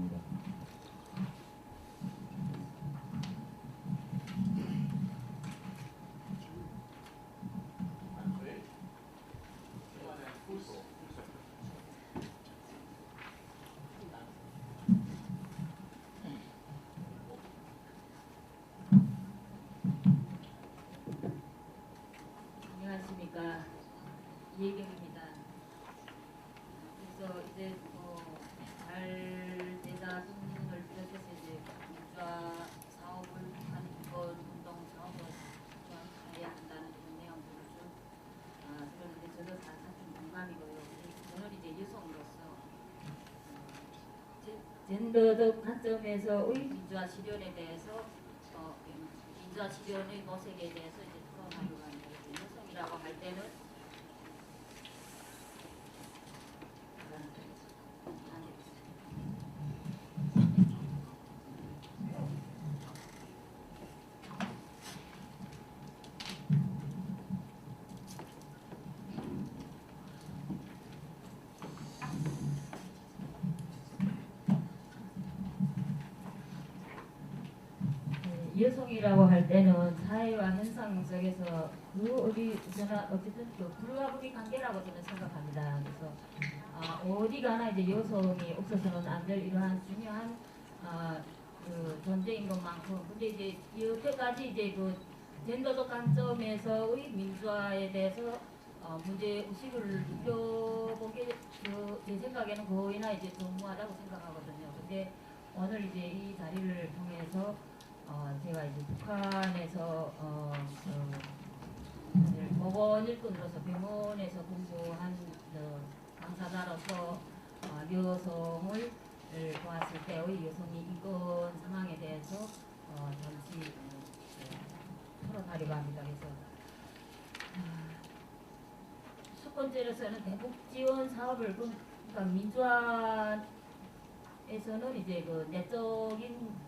하겠습니다. 안녕하십니까, 이혜경입니다. 그래서 이제 잘 되다 손을 비롯해서 이제 민주화 사업을 북한 인권 운동 사업을 해야 한다는 그런 내용들을 좀 그러는데 저도 사실 좀 공감이고요. 저는 이제 여성으로서 젠더적 관점에서의 민주화 실현에 대해서 민주화 실현의 모색에 대해서 이제 토론하려고 합니다. 여성이라고 할 때는 여성이라고 할 때는 사회와 현상 속에서 저는 어쨌든 불가분의 관계라고 저는 생각합니다. 그래서 어디 가나 이제 여성이 없어서는 안 될 이러한 중요한 그 존재인 것만큼, 근데 이제 여태까지 이제 그 젠더적 관점에서의 민주화에 대해서 문제 의식을 느껴보게 제 생각에는 거의나 이제 전무하다고 생각하거든요. 근데 오늘 이제 이 자리를 통해서 제가 이제 북한에서 보건 일꾼으로서 병원에서 공부한 강사자로서 여성을 보았을 때의 여성의 인권 상황에 대해서 잠시 토론하려고 합니다. 그래서 첫 번째로서는 대북 지원 사업을 그러니까 민주화에서는 이제 그 내적인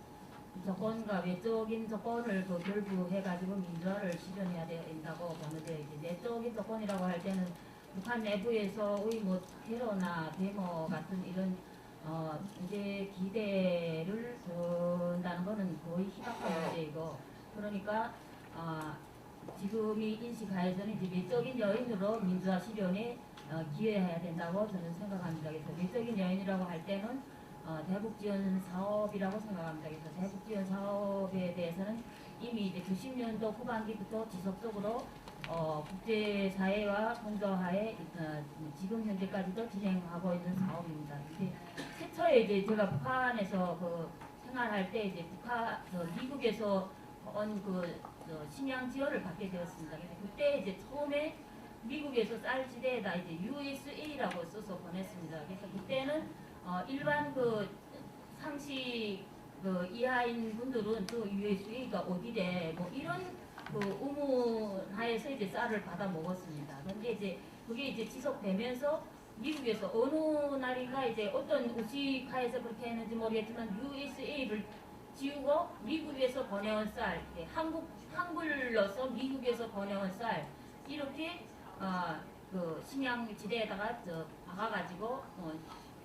조건과 외적인 조건을 결부해가지고 민주화를 실현해야 된다고 보는데, 이제 내적인 조건이라고 할 때는 북한 내부에서의 뭐 테러나 데모 같은 이런 이제 기대를 준다는 것은 거의 희박한 문제이고, 그러니까 지금이 인식하에서는 이제 외적인 요인으로 민주화 실현에 기여해야 된다고 저는 생각합니다. 그래서 외적인 요인이라고 할 때는 대북 지원 사업이라고 생각합니다. 그래서 대북 지원 사업에 대해서는 이미 이제 90년도 후반기부터 지속적으로 국제사회와 공조하에 지금 현재까지도 진행하고 있는 사업입니다. 이제 최초에 이제 제가 북한에서 생활할 때 이제 미국에서 온 식량 지원을 받게 되었습니다. 그때 이제 처음에 미국에서 쌀지대에다 이제 USA라고 써서 보냈습니다. 그래서 그때는 일반 상식 이하인 분들은 또 USA가 어디래 뭐 이런 의문하에서 이제 쌀을 받아 먹었습니다. 그런데 이제 그게 이제 지속되면서 미국에서 어느 날인가 이제 어떤 의식하에서 그렇게 했는지 모르겠지만 USA를 지우고 미국에서 보내온 쌀, 한글로서 미국에서 보내온 쌀 이렇게 식량지대에다가 박아가지고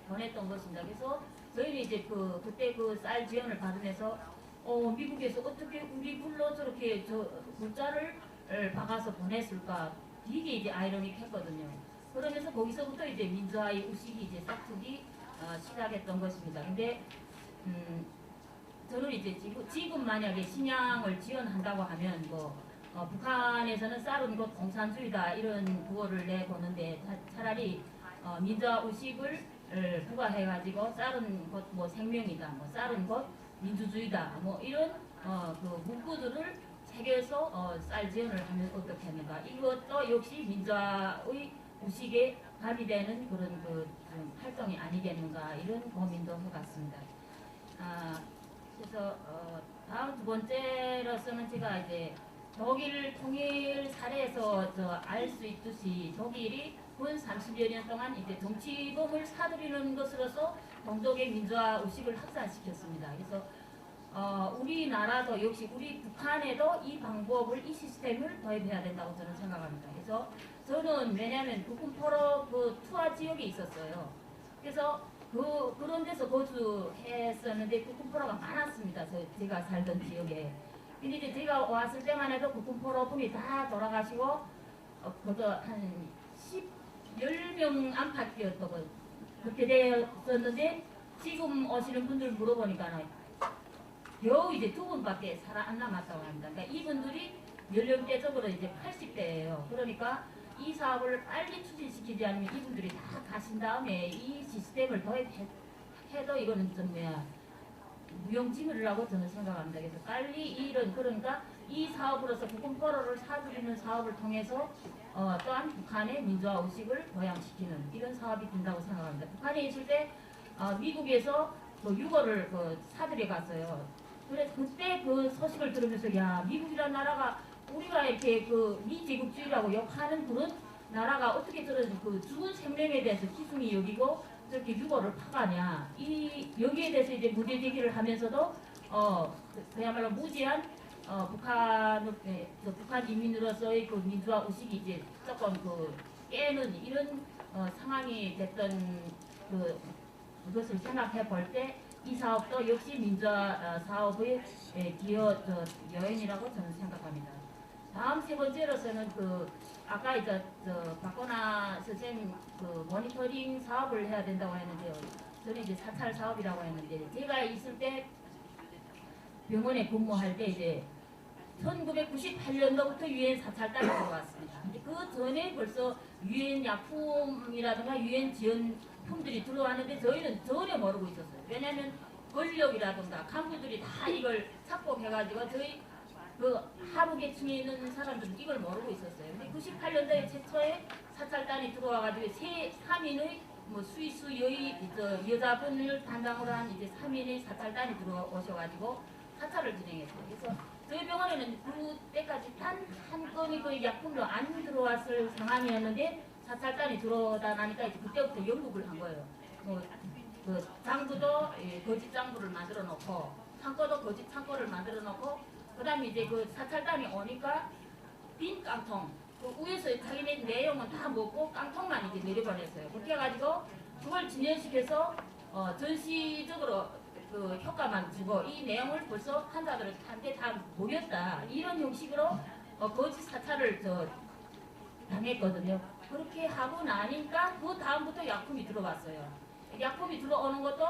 보냈던 것입니다. 그래서 저희는 이제 그때 쌀 지원을 받으면서 미국에서 어떻게 우리 불로 저렇게 문자를 박아서 보냈을까, 되게 이제 아이러닉했거든요. 그러면서 거기서부터 이제 민주화의 의식이 이제 싹트기 시작했던 것입니다. 근데 저는 이제 지금 만약에 식량을 지원한다고 하면 북한에서는 쌀은 곧 공산주의다 이런 구호를 내보는데, 차라리 민주화 의식을 부과해가지고 쌀은 곧 생명이다, 쌀은 곧 민주주의다, 이런 문구들을 새겨서 쌀 지원을 하면 어떻겠는가. 이것도 역시 민주화의 의식에 가미되는 그런 활동이 아니겠는가, 이런 고민도 해봤습니다. 그래서 다음 두 번째로서는 제가 이제 독일 통일 사례에서 알 수 있듯이 독일이 군 30여 년 동안 이제 정치범을 사들이는 것으로서 동족의 민주화 의식을 확산시켰습니다. 그래서 우리나라도 역시 우리 북한에도 이 방법을, 이 시스템을 도입해야 된다고 저는 생각합니다. 그래서 저는 왜냐하면 북한 포로 투하 지역에 있었어요. 그래서 그런 데서 거주했었는데 국군포로가 많았습니다. 제가 살던 지역에. 근데 이제 제가 왔을 때만 해도 국군포로 분이 다 돌아가시고 그것도 한 10명 안팎이었던 그렇게 되었었는데 지금 오시는 분들 물어보니까는 겨우 이제 2분밖에 살아 안 남았다고 합니다. 그러니까 이분들이 연령대적으로 이제 80대예요. 그러니까 이 사업을 빨리 추진시키지 않으면 이분들이 다 가신 다음에 이 시스템을 도입해도 이거는 좀 무용지물이라고 저는 생각합니다. 그래서 빨리 그러니까 이 사업으로서 국군포로를 사들이는 사업을 통해서 또한 북한의 민주화 의식을 보양시키는 이런 사업이 된다고 생각합니다. 북한에 있을 때 미국에서 유거를 사들여 갔어요. 그래서 그때 그 소식을 들으면서 야 미국이라는 나라가 우리가 이렇게 미제국주의라고 욕하는 그런 나라가 어떻게 저런 죽은 생명에 대해서 기승이 여기고 저렇게 유고를 파가냐 여기에 대해서 이제 문제 제기를 하면서도 그야말로 무지한 북한 인민으로서의 그 민주화 의식이 이제 조금 깨는 이런 상황이 됐던 그것을 생각해 볼 때 이 사업도 역시 민주화 사업의 기여 여인이라고 저는 생각합니다. 다음 세 번째로서는 아까 이제 박건아 선생님 모니터링 사업을 해야 된다고 했는데요. 저는 이제 사찰 사업이라고 했는데 제가 있을 때 병원에 근무할 때 이제 1998년도부터 유엔 사찰단이 들어왔습니다. 근데 그 전에 벌써 유엔 약품이라든가 유엔 지원품들이 들어왔는데 저희는 전혀 모르고 있었어요. 왜냐하면 권력이라든가 간부들이 다 이걸 착복해가지고 저희 하부 계층에 있는 사람들은 이걸 모르고 있었어요. 근데 98년도에 최초에 사찰단이 들어와가지고 3인의 스위스 여자분을 담당으로 한 이제 3인의 사찰단이 들어오셔가지고 사찰을 진행했어요. 그래서 저희 병원에는 그때까지 단 한 건의 약품도 안 들어왔을 상황이었는데 사찰단이 들어오다 나니까 이제 그때부터 연극을 한 거예요. 장부도 거짓 장부를 만들어 놓고 창고도 거짓 창고를 만들어 놓고 그 다음에 이제 사찰단이 오니까 빈 깡통 위에서 자기네 내용은 다 먹고 깡통만 이제 내려보냈어요. 그렇게 해가지고 그걸 진행시켜서 전시적으로 효과만 주고 이 내용을 벌써 환자들한테 다 모였다 이런 형식으로 거짓 사찰을 당했거든요. 그렇게 하고 나니까 그 다음부터 약품이 들어왔어요. 약품이 들어오는 것도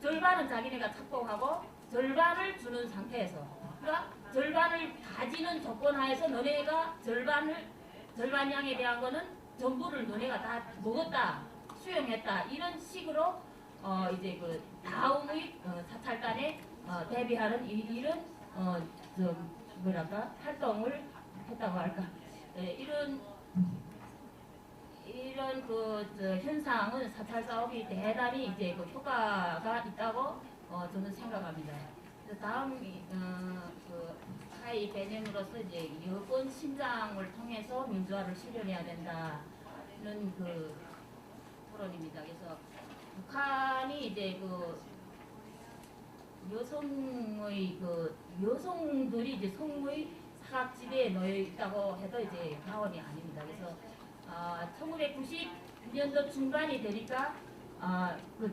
절반은 자기네가 착복하고 절반을 주는 상태에서 그러니까 절반을 가지는 조건 하에서 너네가 절반 양에 대한 거는 전부를 너네가 다 먹었다 수용했다 이런 식으로 이제 다음의 사찰단에 대비하는 이런 활동을 했다고 할까 이런 현상은 사찰 사업이 대단히 이제 효과가 있다고 저는 생각합니다. 다음 하이 개념으로서 이제 여권 신장을 통해서 민주화를 실현해야 된다는 토론입니다. 그래서 북한이 이제 여성들이 이제 성의 사각지대에 놓여 있다고 해도 이제 과언이 아닙니다. 그래서 1990년도 중반이 되니까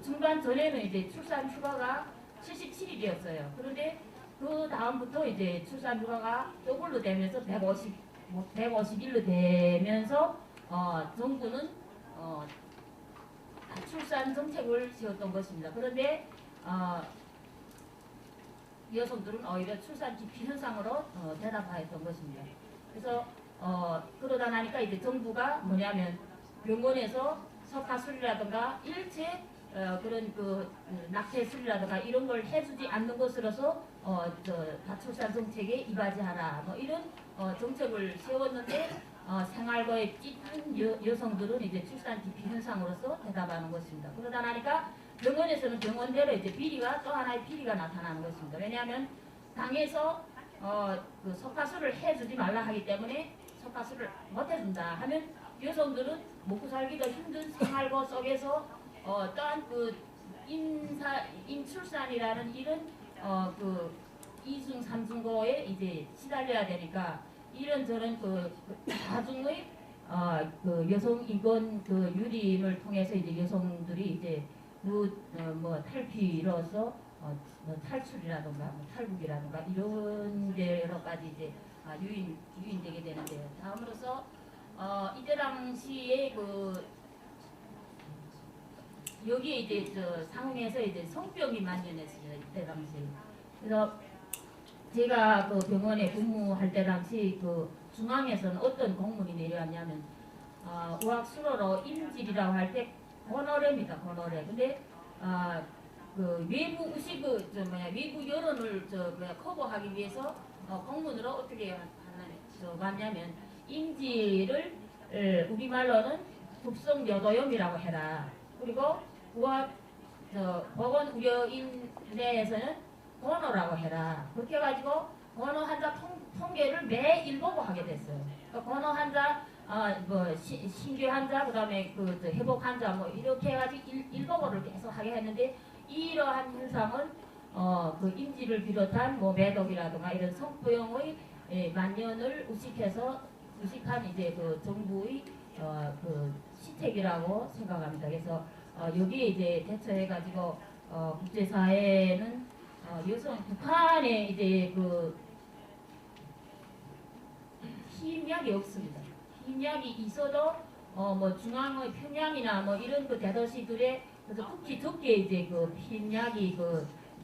중반 전에는 이제 출산 휴가가 77일이었어요. 그런데 그 다음부터 이제 출산 휴가가 더블로 되면서 150일로 되면서 정부는 출산 정책을 세웠던 것입니다. 그런데 여성들은 오히려 출산 기피 현상으로 대답하였던 것입니다. 그래서 그러다 나니까 이제 정부가 뭐냐면 병원에서 석가술이라든가 일체 그런 낙태술이라든가 이런 걸 해주지 않는 것으로서 다출산 정책에 이바지하라 뭐 이런 정책을 세웠는데 생활고에 찢은 여성들은 이제 출산 기피 현상으로서 대답하는 것입니다. 그러다 나니까 병원에서는 병원대로 이제 비리가 또 하나의 비리가 나타나는 것입니다. 왜냐하면 당에서 석가술을 해주지 말라 하기 때문에 석가술을 못 해준다 하면 여성들은 먹고 살기도 힘든 생활고 속에서 또한 임출산이라는 이런 이중 삼중고에 이제 시달려야 되니까 이런저런 나중의 여성 인권 유림을 통해서 이제 여성들이 이제 뭐 탈피로서 뭐 탈출이라든가 뭐 탈북이라든가 이런 데 여러 가지 이제 유인되게 되는데요. 다음으로서 이때 당시에 여기에 이제 상응에서 이제 성병이 만연했어요. 이때 당시. 그래서 제가 그 병원에 근무할 때 당시 중앙에서는 어떤 공문이 내려왔냐면 의학수로로 임질이라고 할 때 고노래입니다. 고노래. 근데 그 외부 의식 외부 여론을 커버하기 위해서 공문으로 어떻게 왔냐면 임질을 우리말로는 급성여도염이라고 해라. 그리고 보건 의료인 내에서는 번호라고 해라. 그렇게 해가지고 번호 환자 통계를 매일 보고하게 됐어요. 번호 환자, 신규 환자, 그다음에 회복 환자 뭐 이렇게 해가지고 일보고를 계속 하게 했는데 이러한 현상은 그 인지를 비롯한 뭐 매독이라든가 이런 성병의 만연을 의식한 이제 정부의 시책이라고 생각합니다. 그래서 여기에 이제 대처해가지고 국제사회는 북한에 이제 힘약이 없습니다. 힘약이 있어도 뭐 중앙의 평양이나 뭐 이런 대도시들에 그래서 특히 적게 이제 힘약이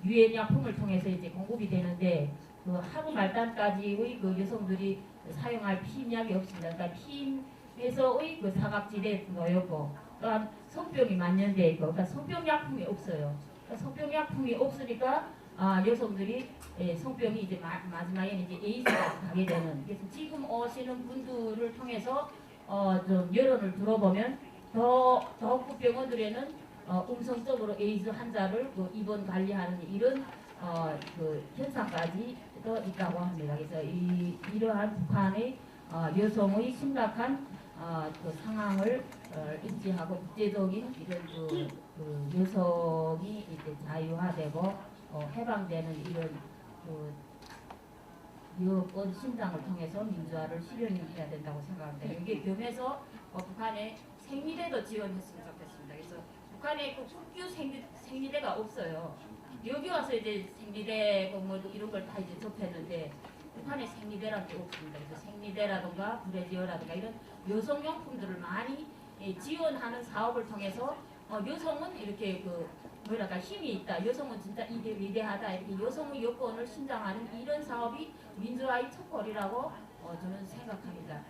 유해약품을 통해서 이제 공급이 되는데 하루 말단까지의 여성들이 사용할 피임약이 없습니다. 그러니까 피임에서의 사각지대에 놓였고 또한 성병이 만연되어 있고 그러니까 성병약품이 없어요. 그러니까 성병약품이 없으니까 여성들이 성병이 이제 마지막에는 이제 에이즈가 가게 되는. 그래서 지금 오시는 분들을 통해서 좀 여론을 들어보면 더욱 병원들에는 음성적으로 에이즈 환자를 입원 관리하는 이런 현상까지 또 있다고 합니다. 그래서 이러한 북한의 여성의 심각한 상황을 인지하고 국제적인 이런 여성이 이제 자유화되고 해방되는 이런 여권 신장을 통해서 민주화를 실현해야 된다고 생각합니다. 여기에 겸해서 북한의 생리대도 지원했으면 좋겠습니다. 그래서 북한에 국교 생리대가 없어요. 여기 와서 이제 생리대 뭐 이런 걸 다 이제 접했는데 북한에 생리대라는 게 없습니다. 그래서 생리대라든가 브래지어라든가 이런 여성용품들을 많이 지원하는 사업을 통해서 여성은 이렇게 힘이 있다. 여성은 진짜 위대하다. 이렇게 여성의 여건을 신장하는 이런 사업이 민주화의 첫걸이라고 저는 생각합니다.